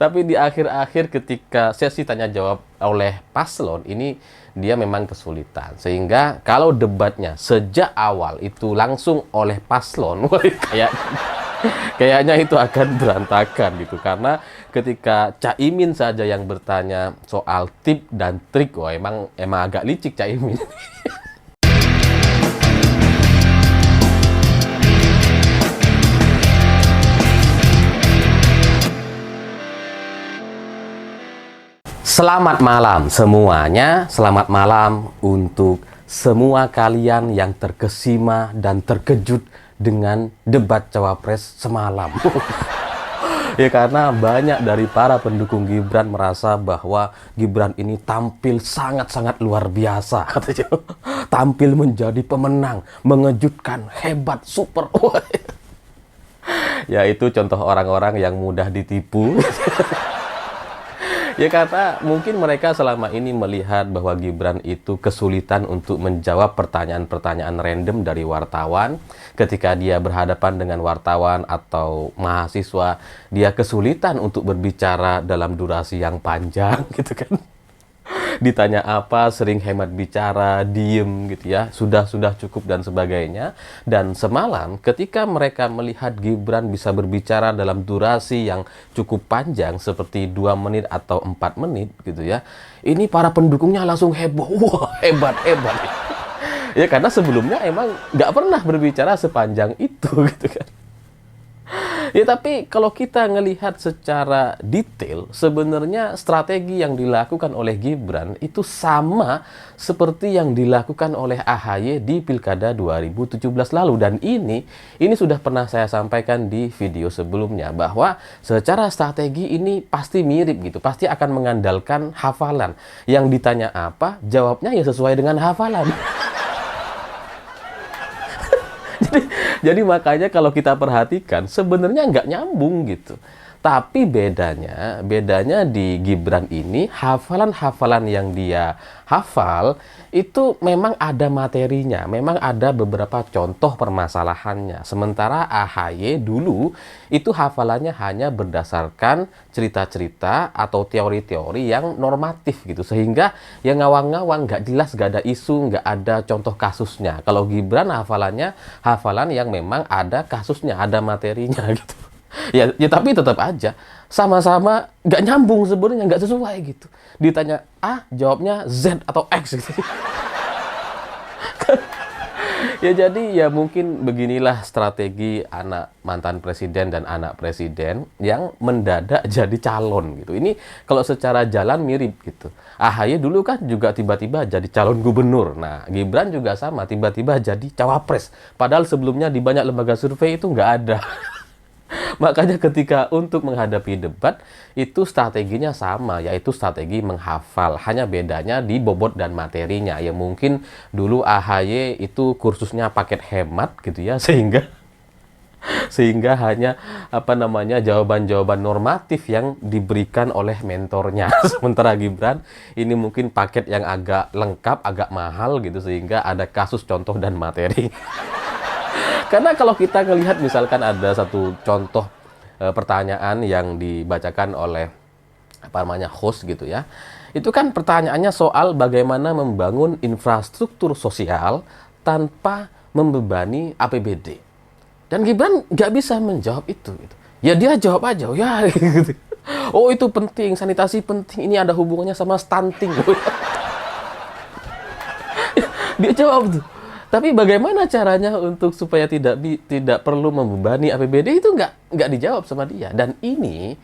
Tapi di akhir-akhir ketika sesi tanya jawab oleh paslon ini, dia memang kesulitan. Sehingga kalau debatnya sejak awal itu langsung oleh paslon, kayaknya itu akan berantakan gitu. Karena ketika Caimin saja yang bertanya soal tip dan trik, wah emang agak licik Caimin. Selamat malam semuanya, selamat malam untuk semua kalian yang terkesima dan terkejut dengan debat Cawapres semalam. Ya karena banyak dari para pendukung Gibran merasa bahwa Gibran ini tampil sangat-sangat luar biasa, katanya. Tampil menjadi pemenang, mengejutkan, hebat, super. Ya itu contoh orang-orang yang mudah ditipu. Ya karena mungkin mereka selama ini melihat bahwa Gibran itu kesulitan untuk menjawab pertanyaan-pertanyaan random dari wartawan. Ketika dia berhadapan dengan wartawan atau mahasiswa, dia kesulitan untuk berbicara dalam durasi yang panjang gitu kan. Ditanya apa, sering hemat bicara, diem gitu ya, sudah cukup dan sebagainya. Dan semalam ketika mereka melihat Gibran bisa berbicara dalam durasi yang cukup panjang seperti 2 menit atau 4 menit gitu ya, ini para pendukungnya langsung heboh, wah hebat. Ya karena sebelumnya emang nggak pernah berbicara sepanjang itu gitu kan. Ya tapi kalau kita ngelihat secara detail, sebenarnya strategi yang dilakukan oleh Gibran itu sama seperti yang dilakukan oleh AHY di Pilkada 2017 lalu. Dan ini sudah pernah saya sampaikan di video sebelumnya, bahwa secara strategi ini pasti mirip gitu, pasti akan mengandalkan hafalan. Yang ditanya apa, jawabnya ya sesuai dengan hafalan. Jadi makanya kalau kita perhatikan sebenarnya nggak nyambung gitu. Tapi bedanya di Gibran ini, hafalan-hafalan yang dia hafal itu memang ada materinya, memang ada beberapa contoh permasalahannya. Sementara AHY dulu itu hafalannya hanya berdasarkan cerita-cerita atau teori-teori yang normatif gitu. Sehingga yang ngawang-ngawang, nggak jelas, nggak ada isu, nggak ada contoh kasusnya. Kalau Gibran hafalannya hafalan yang memang ada kasusnya, ada materinya gitu. Ya tapi tetap aja sama-sama nggak nyambung sebenarnya, nggak sesuai gitu. Ditanya A, jawabnya Z atau X gitu. Ya jadi ya mungkin beginilah strategi anak mantan presiden dan anak presiden yang mendadak jadi calon gitu. Ini kalau secara jalan mirip gitu. AHY dulu kan juga tiba-tiba jadi calon gubernur. Nah, Gibran juga sama, tiba-tiba jadi cawapres. Padahal sebelumnya di banyak lembaga survei itu nggak ada. Makanya ketika untuk menghadapi debat, itu strateginya sama, yaitu strategi menghafal. Hanya bedanya di bobot dan materinya. Ya mungkin dulu AHY itu kursusnya paket hemat gitu ya, sehingga hanya jawaban-jawaban normatif yang diberikan oleh mentornya. Sementara Gibran ini mungkin paket yang agak lengkap, agak mahal gitu, sehingga ada kasus, contoh, dan materi. Karena kalau kita ngelihat misalkan ada satu contoh pertanyaan yang dibacakan oleh host gitu ya. Itu kan pertanyaannya soal bagaimana membangun infrastruktur sosial tanpa membebani APBD. Dan Gibran nggak bisa menjawab itu gitu. Ya dia jawab aja, ya gitu. Oh itu penting, sanitasi penting, ini ada hubungannya sama stunting. Dia jawab tuh. Tapi bagaimana caranya untuk supaya tidak perlu membebani APBD itu nggak dijawab sama dia. Dan ini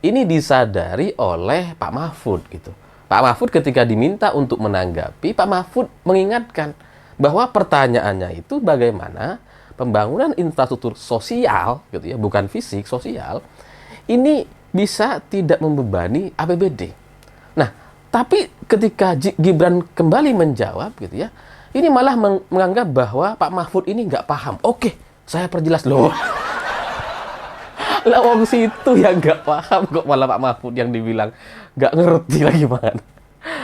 disadari oleh Pak Mahfud gitu. Pak Mahfud ketika diminta untuk menanggapi, Pak Mahfud mengingatkan bahwa pertanyaannya itu bagaimana pembangunan infrastruktur sosial gitu ya, bukan fisik, sosial, ini bisa tidak membebani APBD. Nah, tapi ketika Gibran kembali menjawab gitu ya, ini malah menganggap bahwa Pak Mahfud ini nggak paham. Oke, saya perjelas loh. Lah wong situ yang nggak paham kok malah Pak Mahfud yang dibilang nggak ngerti lagi gimana.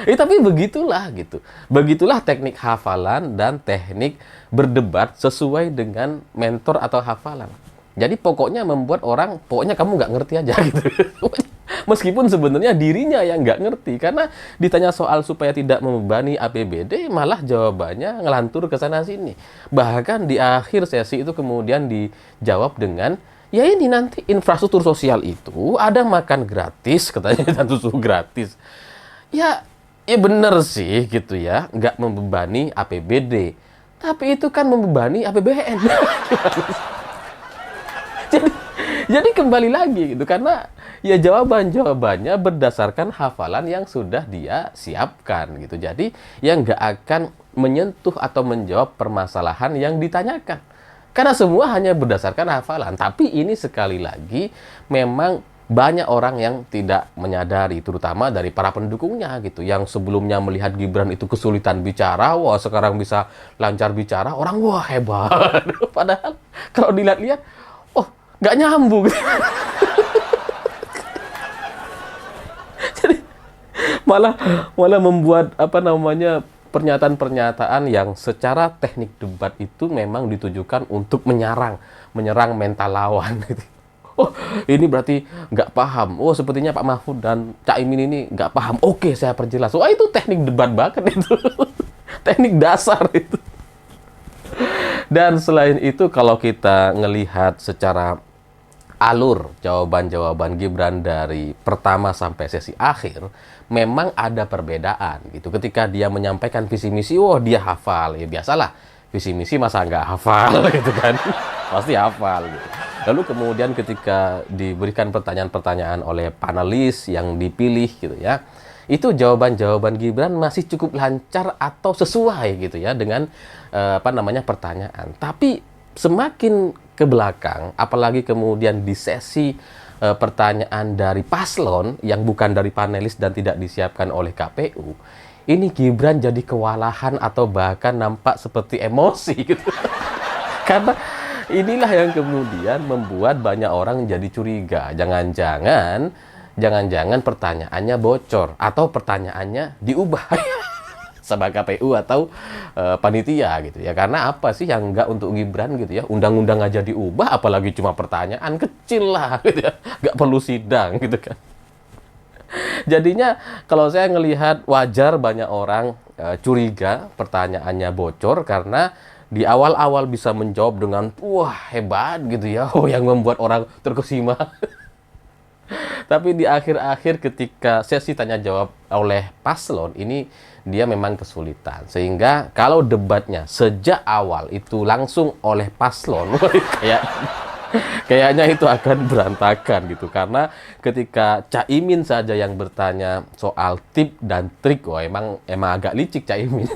Tapi begitulah gitu. Begitulah teknik hafalan dan teknik berdebat sesuai dengan mentor atau hafalan. Jadi pokoknya membuat orang, pokoknya kamu nggak ngerti aja gitu. Meskipun sebenarnya dirinya yang nggak ngerti, karena ditanya soal supaya tidak membebani APBD, malah jawabannya ngelantur ke sana sini. Bahkan di akhir sesi itu kemudian dijawab dengan, ya ini nanti infrastruktur sosial itu ada makan gratis, katanya, dan susu gratis. Ya, ya bener sih gitu ya, nggak membebani APBD. Tapi itu kan membebani APBN. Jadi, jadi kembali lagi gitu, karena ya jawabannya berdasarkan hafalan yang sudah dia siapkan gitu. Jadi yang nggak akan menyentuh atau menjawab permasalahan yang ditanyakan. Karena semua hanya berdasarkan hafalan. Tapi ini sekali lagi memang banyak orang yang tidak menyadari, terutama dari para pendukungnya gitu. Yang sebelumnya melihat Gibran itu kesulitan bicara, wah sekarang bisa lancar bicara, orang wah hebat. Padahal kalau dilihat-lihat, oh nggak nyambung. Jadi malah membuat pernyataan-pernyataan yang secara teknik debat itu memang ditujukan untuk menyerang mental lawan. Oh, ini berarti nggak paham. Oh, sepertinya Pak Mahfud dan Cak Imin ini nggak paham. Oke, saya perjelas. Wah, itu teknik debat banget itu. Teknik dasar itu. Dan selain itu, kalau kita ngelihat secara alur jawaban-jawaban Gibran dari pertama sampai sesi akhir, memang ada perbedaan gitu. Ketika dia menyampaikan visi misi, wah dia hafal. Ya biasalah, visi misi masa nggak hafal gitu kan. Pasti hafal gitu. Lalu kemudian ketika diberikan pertanyaan-pertanyaan oleh panelis yang dipilih gitu ya, itu jawaban-jawaban Gibran masih cukup lancar atau sesuai gitu ya dengan pertanyaan. Tapi semakin ke belakang, apalagi kemudian di sesi pertanyaan dari paslon yang bukan dari panelis dan tidak disiapkan oleh KPU, ini Gibran jadi kewalahan atau bahkan nampak seperti emosi gitu. Karena inilah yang kemudian membuat banyak orang jadi curiga. Jangan-jangan pertanyaannya bocor atau pertanyaannya diubah sama KPU atau panitia gitu ya. Karena apa sih yang enggak untuk Gibran gitu ya? Undang-undang aja diubah, apalagi cuma pertanyaan kecil lah gitu ya. Nggak perlu sidang gitu kan. Jadinya kalau saya ngelihat wajar banyak orang curiga pertanyaannya bocor karena di awal-awal bisa menjawab dengan wah hebat gitu ya, oh yang membuat orang terkesima. Tapi di akhir-akhir ketika sesi tanya jawab oleh paslon ini dia memang kesulitan. Sehingga kalau debatnya sejak awal itu langsung oleh paslon, kayaknya itu akan berantakan gitu. Karena ketika Caimin saja yang bertanya soal tip dan trik, wah emang agak licik Caimin.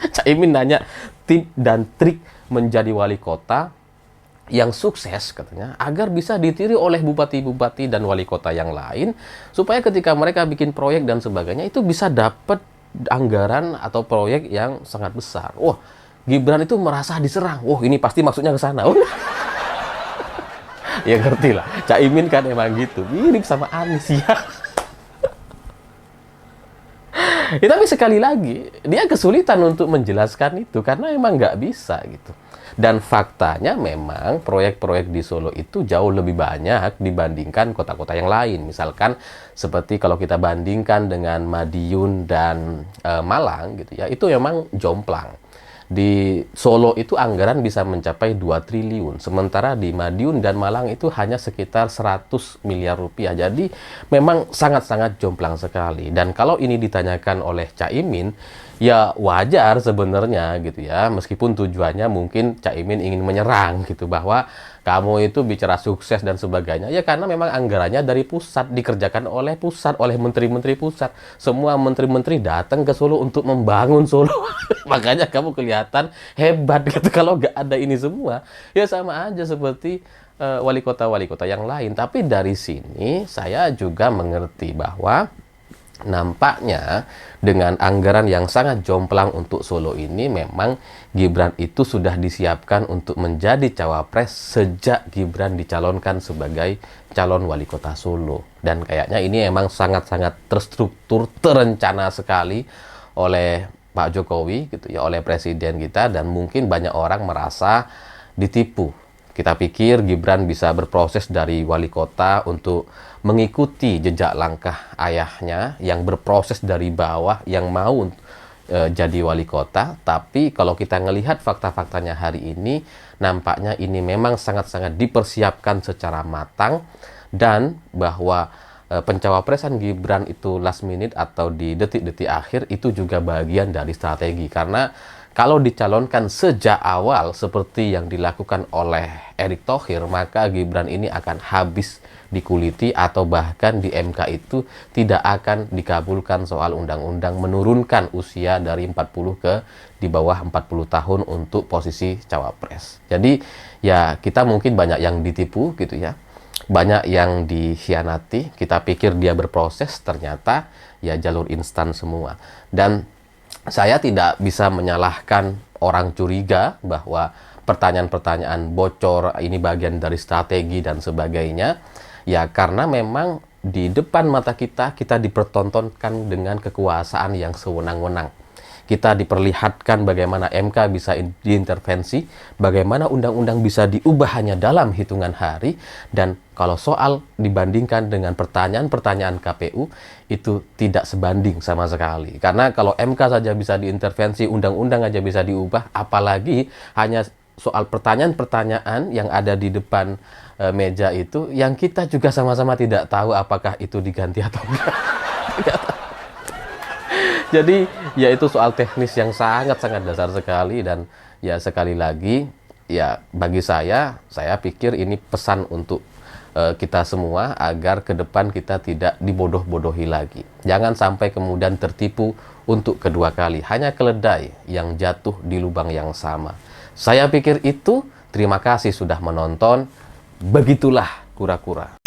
Caimin nanya tip dan trik menjadi wali kota yang sukses katanya agar bisa ditiru oleh bupati-bupati dan wali kota yang lain supaya ketika mereka bikin proyek dan sebagainya itu bisa dapat anggaran atau proyek yang sangat besar. Wah, Gibran itu merasa diserang. Wah, ini pasti maksudnya ke sana. Ya ngerti lah. Caimin kan emang gitu. Mirip sama Anies ya. Ya, tapi sekali lagi, dia kesulitan untuk menjelaskan itu karena emang nggak bisa gitu. Dan faktanya memang proyek-proyek di Solo itu jauh lebih banyak dibandingkan kota-kota yang lain. Misalkan seperti kalau kita bandingkan dengan Madiun dan Malang gitu ya, itu memang jomplang. Di Solo itu anggaran bisa mencapai 2 triliun. Sementara di Madiun dan Malang itu hanya sekitar 100 miliar rupiah. Jadi memang sangat-sangat jomplang sekali. Dan kalau ini ditanyakan oleh Caimin, ya wajar sebenarnya gitu ya. Meskipun tujuannya mungkin Caimin ingin menyerang gitu. Bahwa kamu itu bicara sukses dan sebagainya. Ya karena memang anggarannya dari pusat, dikerjakan oleh pusat, oleh menteri-menteri pusat. Semua menteri-menteri datang ke Solo untuk membangun Solo. Makanya kamu kelihatan hebat gitu. Kalau nggak ada ini semua, ya sama aja seperti wali kota yang lain. Tapi dari sini saya juga mengerti bahwa nampaknya dengan anggaran yang sangat jomplang untuk Solo ini memang Gibran itu sudah disiapkan untuk menjadi cawapres sejak Gibran dicalonkan sebagai calon wali kota Solo. Dan kayaknya ini emang sangat-sangat terstruktur, terencana sekali oleh Pak Jokowi gitu ya, oleh presiden kita, dan mungkin banyak orang merasa ditipu. Kita pikir Gibran bisa berproses dari wali kota untuk mengikuti jejak langkah ayahnya yang berproses dari bawah, yang mau jadi wali kota. Tapi kalau kita ngelihat fakta-faktanya hari ini, nampaknya ini memang sangat-sangat dipersiapkan secara matang, dan bahwa pencawapresan Gibran itu last minute atau di detik-detik akhir itu juga bagian dari strategi. Karena kalau dicalonkan sejak awal seperti yang dilakukan oleh Erick Thohir, maka Gibran ini akan habis dikuliti, atau bahkan di MK itu tidak akan dikabulkan soal undang-undang menurunkan usia dari 40 ke di bawah 40 tahun untuk posisi cawapres. Jadi ya kita mungkin banyak yang ditipu gitu ya. Banyak yang dikhianati, kita pikir dia berproses, ternyata ya jalur instan semua. Dan saya tidak bisa menyalahkan orang curiga bahwa pertanyaan-pertanyaan bocor ini bagian dari strategi dan sebagainya. Ya karena memang di depan mata kita dipertontonkan dengan kekuasaan yang sewenang-wenang. Kita diperlihatkan bagaimana MK bisa diintervensi, bagaimana undang-undang bisa diubah hanya dalam hitungan hari, dan kalau soal dibandingkan dengan pertanyaan-pertanyaan KPU, itu tidak sebanding sama sekali. Karena kalau MK saja bisa diintervensi, undang-undang aja bisa diubah, apalagi hanya soal pertanyaan-pertanyaan yang ada di depan meja itu, yang kita juga sama-sama tidak tahu apakah itu diganti atau enggak. Jadi ya itu soal teknis yang sangat-sangat dasar sekali, dan ya sekali lagi ya bagi saya pikir ini pesan untuk kita semua agar ke depan kita tidak dibodoh-bodohi lagi. Jangan sampai kemudian tertipu untuk kedua kali, hanya keledai yang jatuh di lubang yang sama. Saya pikir itu. Terima kasih sudah menonton. Begitulah kura-kura.